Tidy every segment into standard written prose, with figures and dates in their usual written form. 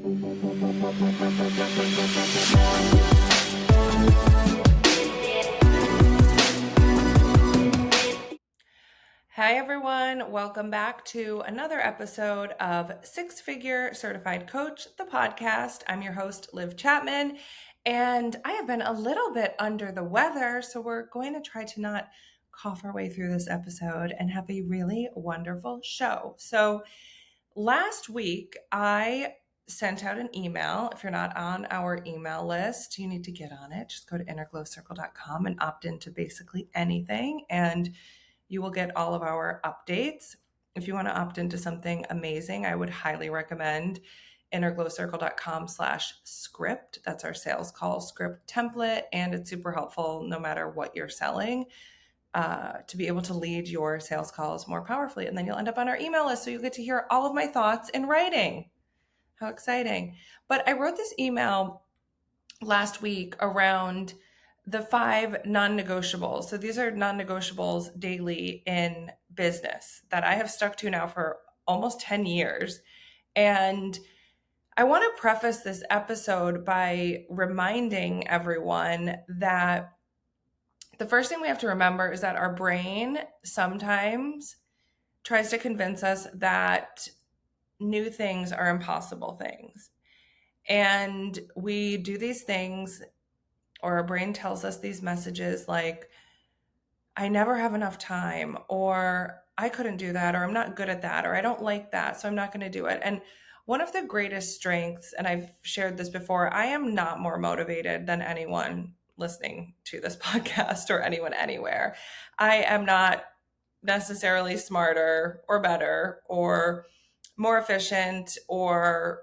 Hi, everyone. Welcome back to another episode of Six Figure Certified Coach, the podcast. I'm your host, Liv Chapman, and I have been a little bit under the weather, so we're going to try to not cough our way through this episode and have a really wonderful show. So last week, I sent out an email. If you're not on our email list, you need to get on it. Just go to innerglowcircle.com and opt into basically anything, and you will get all of our updates. If you want to opt into something amazing, I would highly recommend innerglowcircle.com/script. That's our sales call script template, and it's super helpful no matter what you're selling to be able to lead your sales calls more powerfully. And then you'll end up on our email list, so you'll get to hear all of my thoughts in writing. How exciting. But I wrote this email last week around the 5 non-negotiables. So these are non-negotiables daily in business that I have stuck to now for almost 10 years. And I want to preface this episode by reminding everyone that the first thing we have to remember is that our brain sometimes tries to convince us that new things are impossible things. And we do these things, or our brain tells us these messages like, I never have enough time, or I couldn't do that, or I'm not good at that, or I don't like that, so I'm not going to do it. And one of the greatest strengths, and I've shared this before, I am not more motivated than anyone listening to this podcast or anyone anywhere. I am not necessarily smarter or better or more efficient or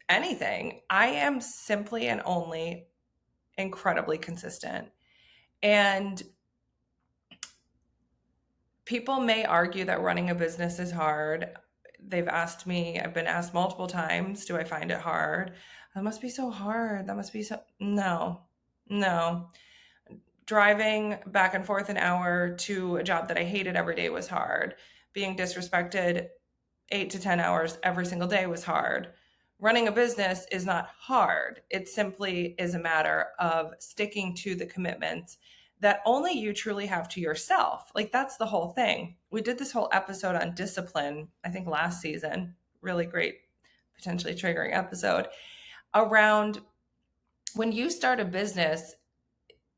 anything. I am simply and only incredibly consistent. And people may argue that running a business is hard. I've been asked multiple times, do I find it hard? That must be so hard. No. Driving back and forth an hour to a job that I hated every day was hard. Being disrespected 8 to 10 hours every single day was hard. Running a business is not hard. It simply is a matter of sticking to the commitments that only you truly have to yourself. Like, that's the whole thing. We did this whole episode on discipline, I think last season, really great, potentially triggering episode, around when you start a business,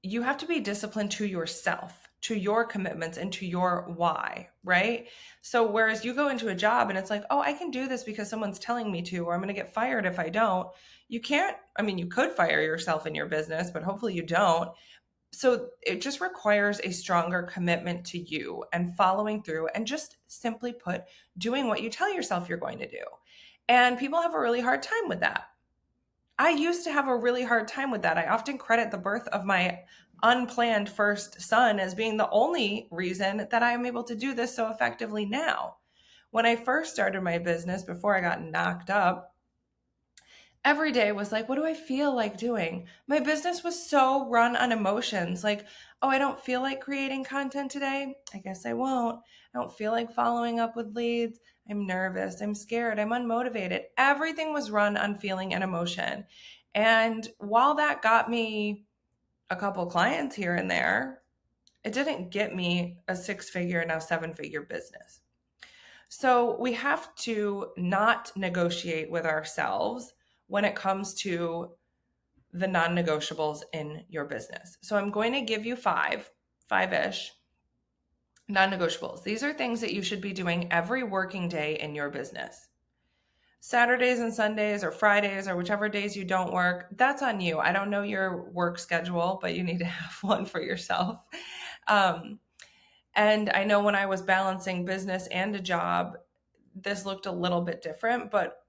you have to be disciplined to yourself, to your commitments, and to your why, right? So whereas you go into a job and it's like, oh, I can do this because someone's telling me to, or I'm going to get fired if I don't. You can't, you could fire yourself in your business, but hopefully you don't. So it just requires a stronger commitment to you and following through, and just simply put, doing what you tell yourself you're going to do. And people have a really hard time with that. I used to have a really hard time with that. I often credit the birth of my unplanned first son as being the only reason that I am able to do this so effectively now. When I first started my business, before I got knocked up, every day was like, what do I feel like doing? My business was so run on emotions. Like, oh, I don't feel like creating content today. I guess I won't. I don't feel like following up with leads. I'm nervous. I'm scared. I'm unmotivated. Everything was run on feeling and emotion. And while that got me a couple clients here and there, it didn't get me a 6-figure, now 7-figure business. So we have to not negotiate with ourselves when it comes to the non-negotiables in your business. So I'm going to give you five-ish non-negotiables. These are things that you should be doing every working day in your business. Saturdays and Sundays or Fridays or whichever days you don't work, that's on you. I don't know your work schedule, but you need to have one for yourself. And I know when I was balancing business and a job, this looked a little bit different, but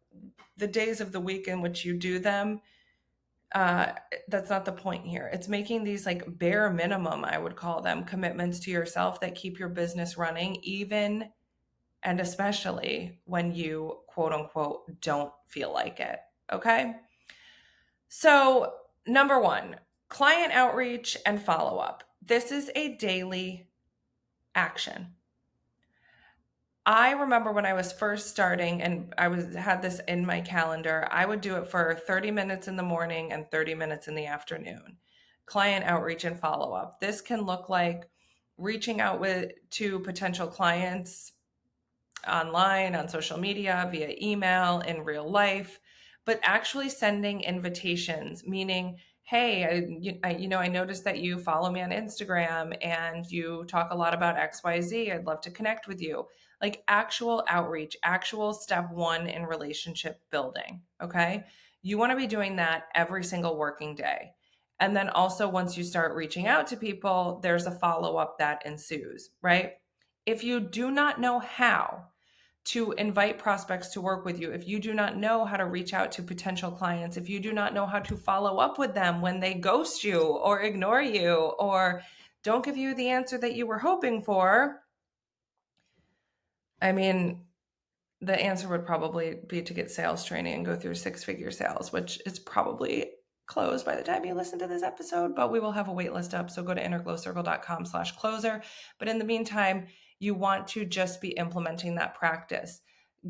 the days of the week in which you do them, that's not the point here. It's making these like bare minimum, I would call them, commitments to yourself that keep your business running, even and especially when you quote unquote don't feel like it. Okay. So number 1, client outreach and follow-up. This is a daily action. I remember when I was first starting and had this in my calendar, I would do it for 30 minutes in the morning and 30 minutes in the afternoon. Client outreach and follow up. This can look like reaching out to potential clients online, on social media, via email, in real life, but actually sending invitations, meaning, hey, I noticed that you follow me on Instagram and you talk a lot about XYZ. I'd love to connect with you. Like actual outreach, actual step one in relationship building. Okay. You want to be doing that every single working day. And then also, once you start reaching out to people, there's a follow up that ensues, right? If you do not know how to invite prospects to work with you, if you do not know how to reach out to potential clients, if you do not know how to follow up with them when they ghost you or ignore you or don't give you the answer that you were hoping for, I mean, the answer would probably be to get sales training and go through six-figure sales, which is probably closed by the time you listen to this episode, but we will have a wait list up. So go to innerglowcircle.com/closer. But in the meantime, you want to just be implementing that practice.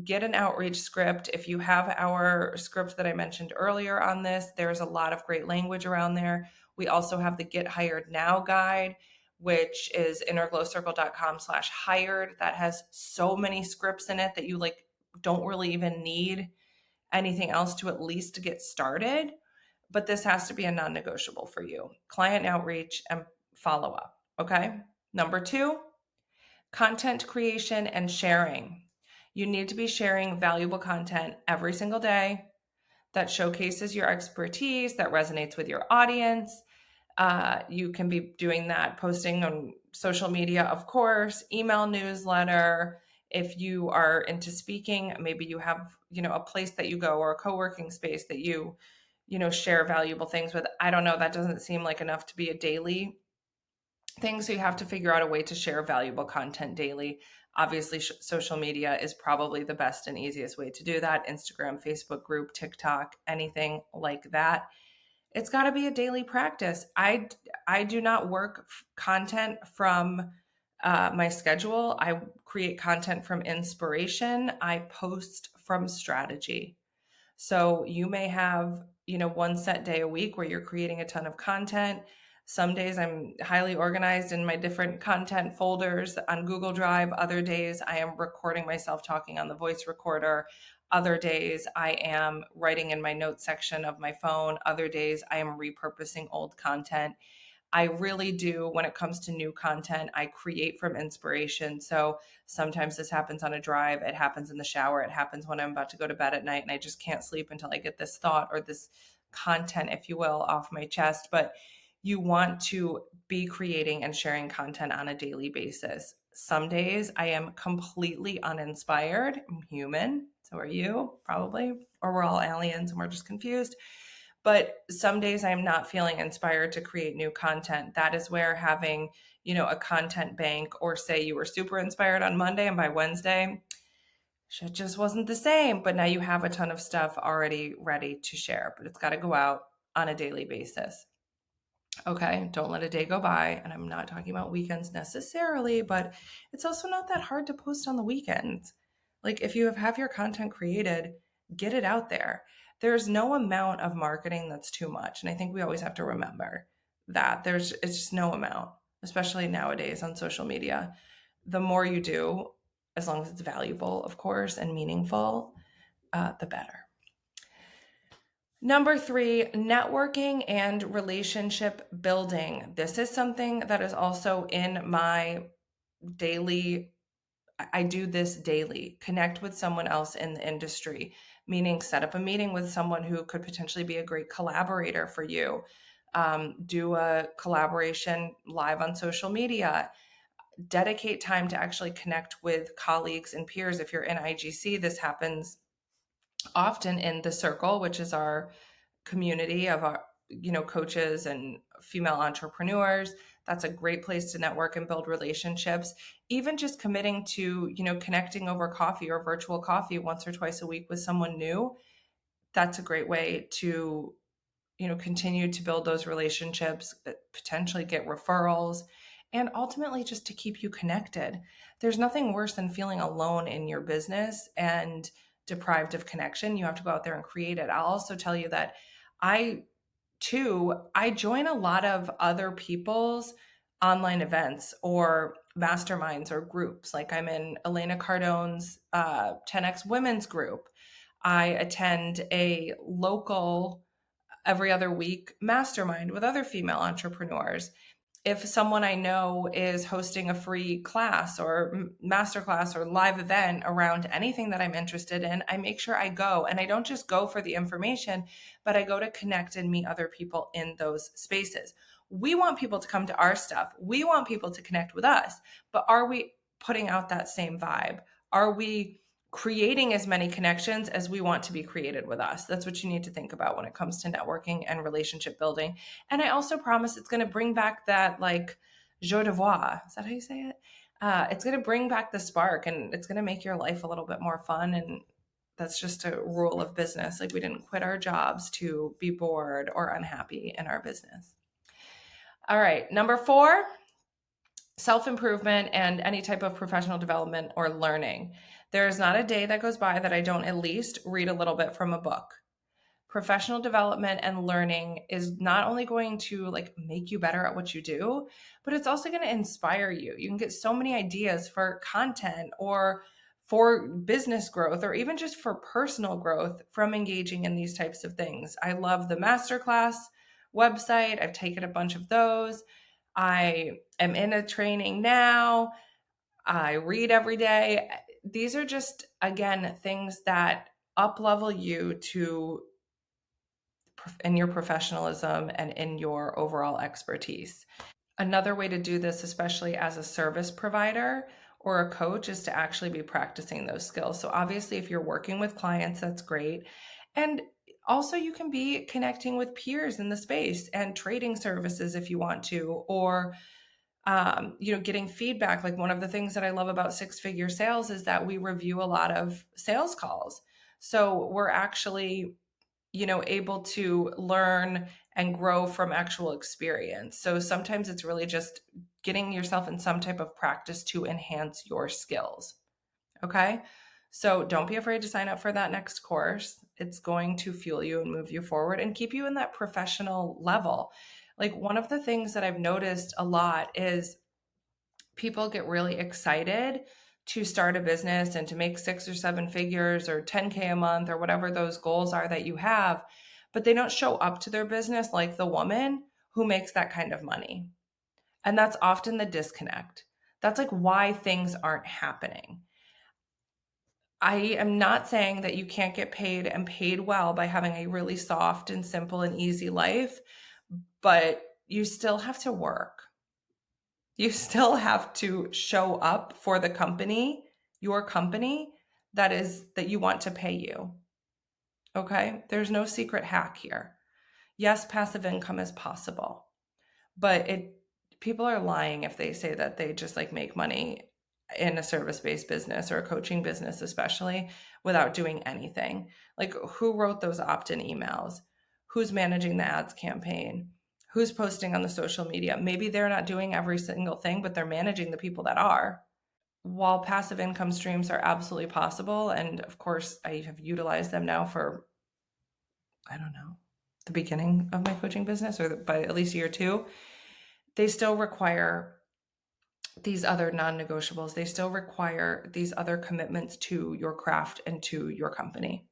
Get an outreach script. If you have our script that I mentioned earlier on this, there's a lot of great language around there. We also have the Get Hired Now guide, which is innerglowcircle.com/hired. That has so many scripts in it that you don't really even need anything else to at least get started. But this has to be a non-negotiable for you. Client outreach and follow up. Okay. Number 2, content creation and sharing. You need to be sharing valuable content every single day that showcases your expertise, that resonates with your audience. You can be doing that, posting on social media, of course, email newsletter. If you are into speaking, maybe you have, a place that you go or a co-working space that share valuable things with. I don't know. That doesn't seem like enough to be a daily thing. So you have to figure out a way to share valuable content daily. Obviously, social media is probably the best and easiest way to do that. Instagram, Facebook group, TikTok, anything like that. It's got to be a daily practice. I do not work content from my schedule. I create content from inspiration. I post from strategy. So you may have, one set day a week where you're creating a ton of content. Some days I'm highly organized in my different content folders on Google Drive. Other days I am recording myself talking on the voice recorder. Other days I am writing in my notes section of my phone. Other days I am repurposing old content. I really do, when it comes to new content, I create from inspiration. So sometimes this happens on a drive, it happens in the shower, it happens when I'm about to go to bed at night and I just can't sleep until I get this thought or this content, if you will, off my chest. But you want to be creating and sharing content on a daily basis. Some days I am completely uninspired. I'm human. So are you, probably, or we're all aliens and we're just confused. But some days I'm not feeling inspired to create new content. That is where having, a content bank, or say you were super inspired on Monday and by Wednesday, shit just wasn't the same. But now you have a ton of stuff already ready to share, but it's got to go out on a daily basis. Okay, don't let a day go by. And I'm not talking about weekends necessarily, but it's also not that hard to post on the weekends. Like if you have your content created, get it out there. There's no amount of marketing that's too much. And I think we always have to remember that it's just no amount, especially nowadays on social media. The more you do, as long as it's valuable, of course, and meaningful, the better. Number 3, networking and relationship building. This is something that is also in my daily, I do this daily. Connect with someone else in the industry, meaning set up a meeting with someone who could potentially be a great collaborator for you. Do a collaboration live on social media. Dedicate time to actually connect with colleagues and peers. If you're in IGC, this happens often in the circle, which is our community of our coaches and female entrepreneurs. That's a great place to network and build relationships. Even just committing to connecting over coffee or virtual coffee once or twice a week with someone new, that's a great way to continue to build those relationships, potentially get referrals. and ultimately just to keep you connected. There's nothing worse than feeling alone in your business and deprived of connection. You have to go out there and create it. I'll also tell you that I I join a lot of other people's online events or masterminds or groups. Like I'm in Elena Cardone's 10X Women's group. I attend a local every other week mastermind with other female entrepreneurs. If someone I know is hosting a free class or masterclass or live event around anything that I'm interested in, I make sure I go. And I don't just go for the information, but I go to connect and meet other people in those spaces. We want people to come to our stuff. We want people to connect with us. But are we putting out that same vibe? Are we creating as many connections as we want to be created with us? That's what you need to think about when it comes to networking and relationship building. And I also promise it's going to bring back that like joie de vivre. Is that how you say it? It's going to bring back the spark, and it's going to make your life a little bit more fun. And that's just a rule of business. Like we didn't quit our jobs to be bored or unhappy in our business. All right. Number 4, self-improvement and any type of professional development or learning. There is not a day that goes by that I don't at least read a little bit from a book. Professional development and learning is not only going to like make you better at what you do, but it's also going to inspire you. You can get so many ideas for content or for business growth or even just for personal growth from engaging in these types of things. I love the masterclass website. I've taken a bunch of those. I am in a training now. I read every day. These are just, again, things that up level you to in your professionalism and in your overall expertise. Another way to do this, especially as a service provider or a coach, is to actually be practicing those skills. So obviously, if you're working with clients, that's great. And also you can be connecting with peers in the space and trading services if you want to, or getting feedback. Like one of the things that I love about Six Figure Sales is that we review a lot of sales calls. So we're actually able to learn and grow from actual experience. So sometimes it's really just getting yourself in some type of practice to enhance your skills. Okay. So don't be afraid to sign up for that next course. It's going to fuel you and move you forward and keep you in that professional level. Like one of the things that I've noticed a lot is people get really excited to start a business and to make 6 or 7 figures or 10K a month or whatever those goals are that you have, but they don't show up to their business like the woman who makes that kind of money. And that's often the disconnect. That's like why things aren't happening. I am not saying that you can't get paid and paid well by having a really soft and simple and easy life, but you still have to work. You still have to show up for the company, your company, that you want to pay you. Okay? There's no secret hack here. Yes, passive income is possible, but people are lying if they say that they just like make money in a service-based business or a coaching business, especially without doing anything. Like who wrote those opt-in emails? Who's managing the ads campaign? Who's posting on the social media? Maybe they're not doing every single thing, but they're managing the people that are. While passive income streams are absolutely possible, and of course I have utilized them now for, I don't know, the beginning of my coaching business or by at least year 2, they still require these other non-negotiables. They still require these other commitments to your craft and to your company.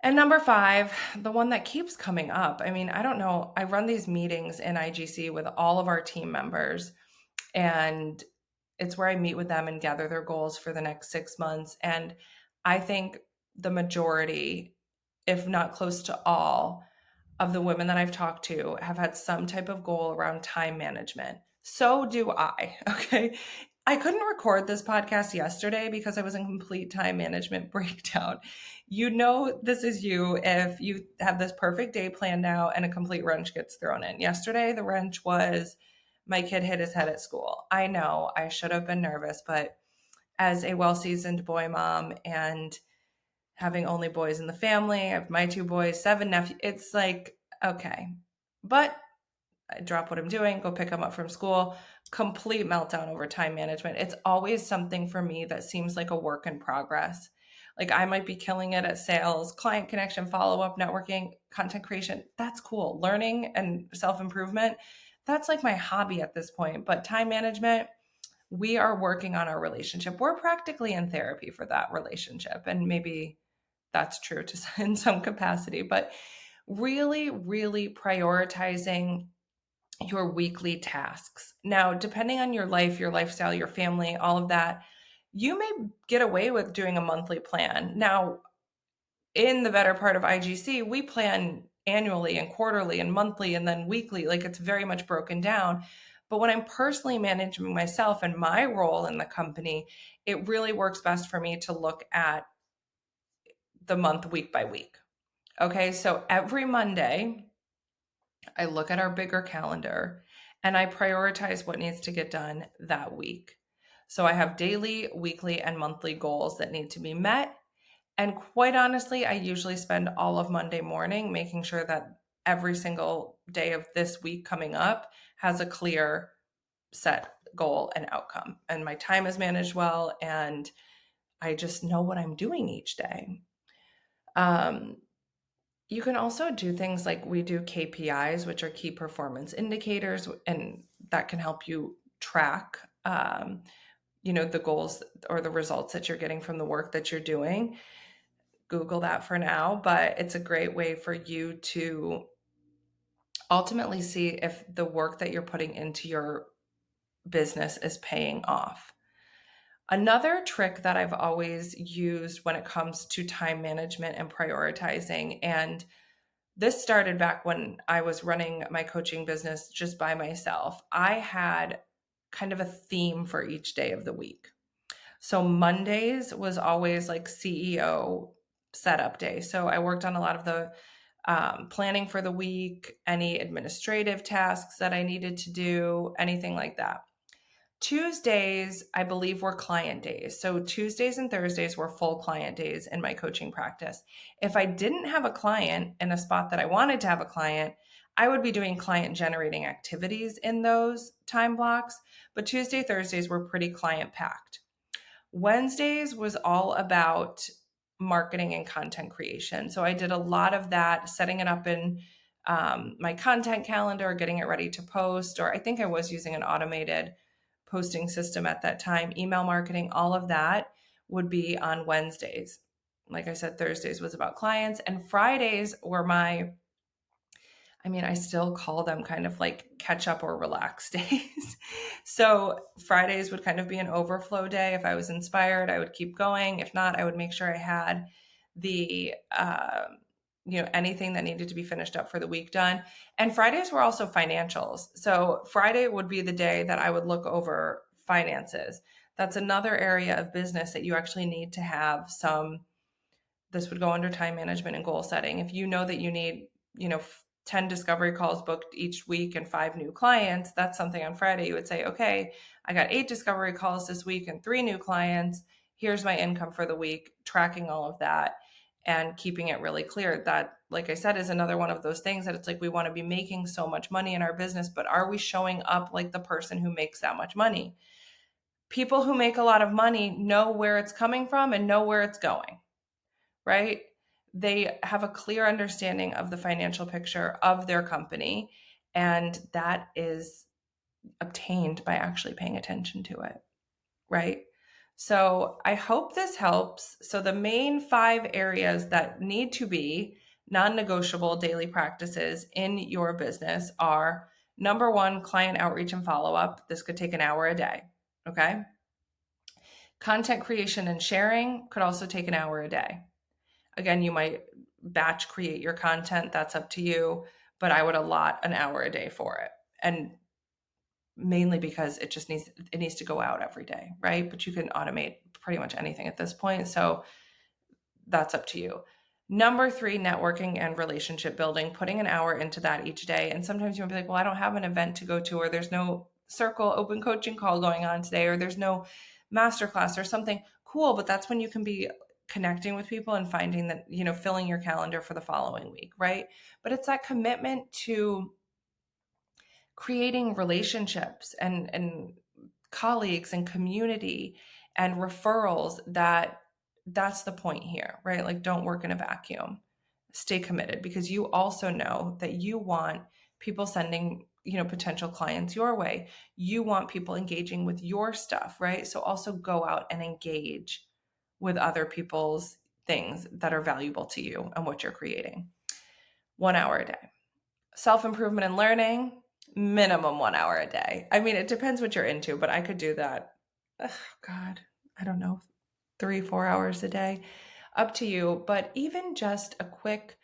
And number 5, the one that keeps coming up. I mean, I don't know. I run these meetings in IGC with all of our team members, and it's where I meet with them and gather their goals for the next 6 months. And I think the majority, if not close to all, of the women that I've talked to have had some type of goal around time management. So do I. Okay. I couldn't record this podcast yesterday because I was in complete time management breakdown. This is you if you have this perfect day planned out and a complete wrench gets thrown in. Yesterday, the wrench was my kid hit his head at school. I know I should have been nervous, but as a well-seasoned boy mom and having only boys in the family, I have my 2 boys, 7 nephews, it's like, okay. But I drop what I'm doing, go pick them up from school. Complete meltdown over time management. It's always something for me that seems like a work in progress. Like I might be killing it at sales, client connection, follow up, networking, content creation. That's cool. Learning and self improvement. That's like my hobby at this point. But time management, we are working on our relationship. We're practically in therapy for that relationship. And maybe that's true to in some capacity, but really, really prioritizing your weekly tasks. Now, depending on your life, your lifestyle, your family, all of that, you may get away with doing a monthly plan. Now, in the better part of IGC, we plan annually and quarterly and monthly and then weekly. Like it's very much broken down. But when I'm personally managing myself and my role in the company, it really works best for me to look at the month week by week. Okay, so every Monday, I look at our bigger calendar and I prioritize what needs to get done that week. So I have daily, weekly, and monthly goals that need to be met. And quite honestly, I usually spend all of Monday morning making sure that every single day of this week coming up has a clear set goal and outcome. And my time is managed well, and I just know what I'm doing each day. You can also do things like we do KPIs, which are key performance indicators, and that can help you track, the goals or the results that you're getting from the work that you're doing. Google that for now, but it's a great way for you to ultimately see if the work that you're putting into your business is paying off. Another trick that I've always used when it comes to time management and prioritizing, and this started back when I was running my coaching business just by myself. I had kind of a theme for each day of the week. So Mondays was always like CEO setup day. So I worked on a lot of the planning for the week, any administrative tasks that I needed to do, anything like that. Tuesdays, I believe, were client days. So Tuesdays and Thursdays were full client days in my coaching practice. If I didn't have a client in a spot that I wanted to have a client, I would be doing client generating activities in those time blocks. But Tuesday, Thursdays were pretty client packed. Wednesdays was all about marketing and content creation. So I did a lot of that, setting it up in my content calendar, getting it ready to post, or I think I was using an automated posting system at that time, email marketing, all of that would be on Wednesdays. Like I said, Thursdays was about clients, and Fridays were I still call them kind of like catch up or relax days. So Fridays would kind of be an overflow day. If I was inspired, I would keep going. If not, I would make sure I had the, anything that needed to be finished up for the week done. And Fridays were also financials. So Friday would be the day that I would look over finances. That's another area of business that you actually need to have this would go under time management and goal setting. If you know that you need, 10 discovery calls booked each week and 5 new clients, that's something on Friday you would say, okay, I got 8 discovery calls this week and 3 new clients. Here's my income for the week, tracking all of that and keeping it really clear. That, like I said, is another one of those things that it's like we want to be making so much money in our business, but are we showing up like the person who makes that much money? People who make a lot of money know where it's coming from and know where it's going, right? They have a clear understanding of the financial picture of their company, and that is obtained by actually paying attention to it, right? So I hope this helps. So the main 5 areas that need to be non-negotiable daily practices in your business are: number 1, client outreach and follow-up. This could take an hour a day, okay? Content creation and sharing could also take an hour a day. Again, you might batch create your content. That's up to you, but I would allot an hour a day for it. And mainly because it needs to go out every day, right? But you can automate pretty much anything at this point. So that's up to you. Number 3, networking and relationship building, putting an hour into that each day. And sometimes you might be like, well, I don't have an event to go to, or there's no circle open coaching call going on today, or there's no masterclass or something. Cool. But that's when you can be connecting with people and finding that, filling your calendar for the following week, right? But it's that commitment to creating relationships and colleagues and community and referrals. That's the point here, right? Like, don't work in a vacuum. Stay committed, because you also know that you want people sending, potential clients your way. You want people engaging with your stuff, right? So also go out and engage with other people's things that are valuable to you and what you're creating. 1 hour a day. Self-improvement and learning, minimum 1 hour a day. I mean, it depends what you're into, but I could do that. Oh, God, I don't know, 3-4 hours a day, up to you. But even just a quick,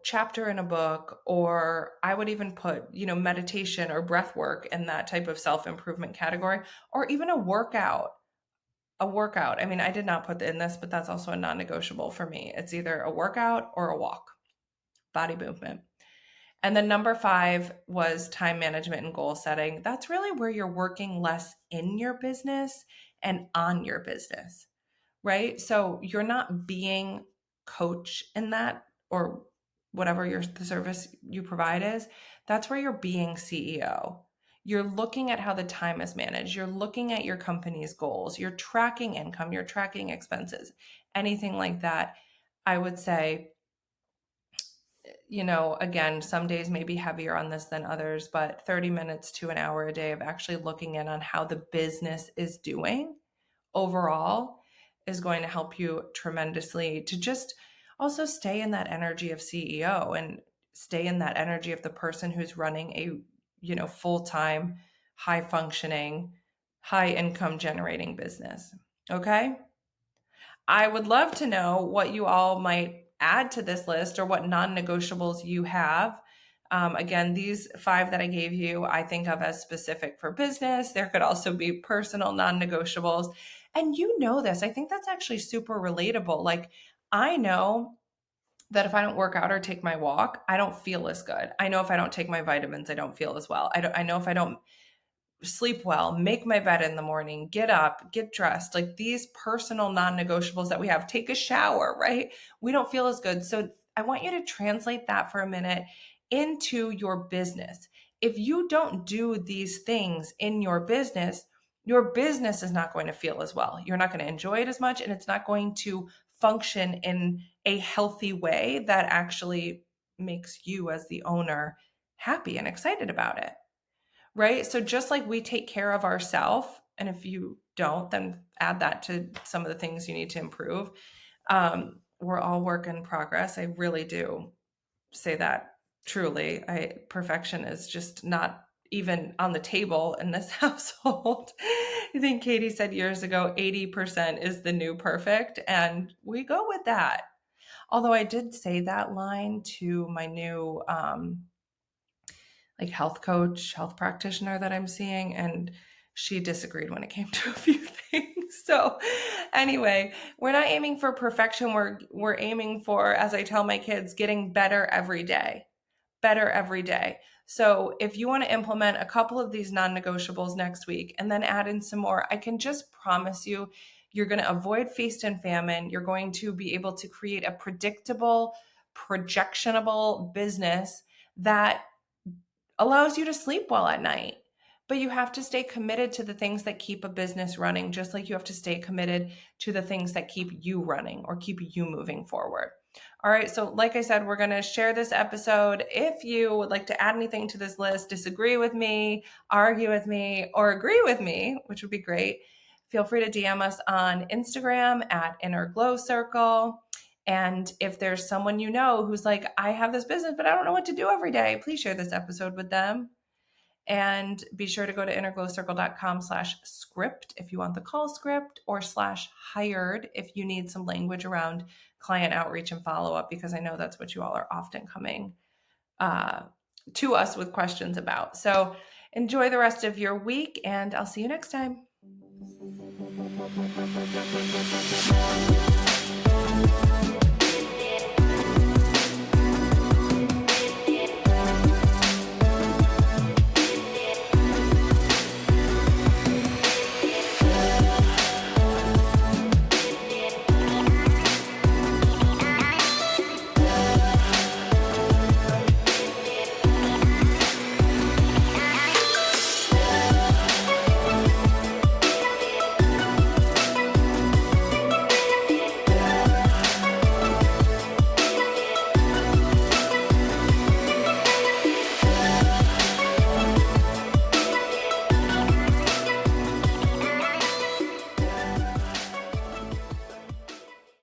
chapter in a book, or I would even put, meditation or breath work in that type of self-improvement category, or even a workout. I mean, I did not put in this, but that's also a non-negotiable for me. It's either a workout or a walk, body movement. And then number 5 was time management and goal setting. That's really where you're working less in your business and on your business, right? So you're not being coach in that, or whatever the service you provide is. That's where you're being CEO. You're looking at how the time is managed. You're looking at your company's goals. You're tracking income. You're tracking expenses, anything like that. I would say, again, some days may be heavier on this than others, but 30 minutes to an hour a day of actually looking in on how the business is doing overall is going to help you tremendously to just also stay in that energy of CEO and stay in that energy of the person who's running a, full-time, high functioning, high income generating business. Okay. I would love to know what you all might add to this list, or what non-negotiables you have. Again, these 5 that I gave you, I think of as specific for business. There could also be personal non-negotiables. And this, I think that's actually super relatable. Like, I know that if I don't work out or take my walk, I don't feel as good. I know if I don't take my vitamins, I don't feel as well. I know if I don't sleep well, make my bed in the morning, get up, get dressed, like these personal non-negotiables that we have, take a shower, right? We don't feel as good. So I want you to translate that for a minute into your business. If you don't do these things in your business is not going to feel as well. You're not going to enjoy it as much, and it's not going to function in a healthy way that actually makes you as the owner happy and excited about it. Right? So just like we take care of ourselves, and if you don't, then add that to some of the things you need to improve. We're all work in progress. I really do say that truly. Perfection is just not even on the table in this household. I think Katie said years ago, 80% is the new perfect, and we go with that. Although I did say that line to my new health coach, health practitioner that I'm seeing, and she disagreed when it came to a few things. So anyway, we're not aiming for perfection. We're aiming for, as I tell my kids, getting better every day. Better every day. So if you want to implement a couple of these non-negotiables next week and then add in some more, I can just promise you, you're going to avoid feast and famine. You're going to be able to create a predictable, projectionable business that allows you to sleep well at night. But you have to stay committed to the things that keep a business running, just like you have to stay committed to the things that keep you running or keep you moving forward. All right. So like I said, we're going to share this episode. If you would like to add anything to this list, disagree with me, argue with me, or agree with me, which would be great, feel free to DM us on Instagram at Inner Glow Circle. And if there's someone who's like, I have this business, but I don't know what to do every day, please share this episode with them. And be sure to go to innerglowcircle.com/script if you want the call script, or /hired if you need some language around client outreach and follow-up, because I know that's what you all are often coming to us with questions about. So enjoy the rest of your week, and I'll see you next time.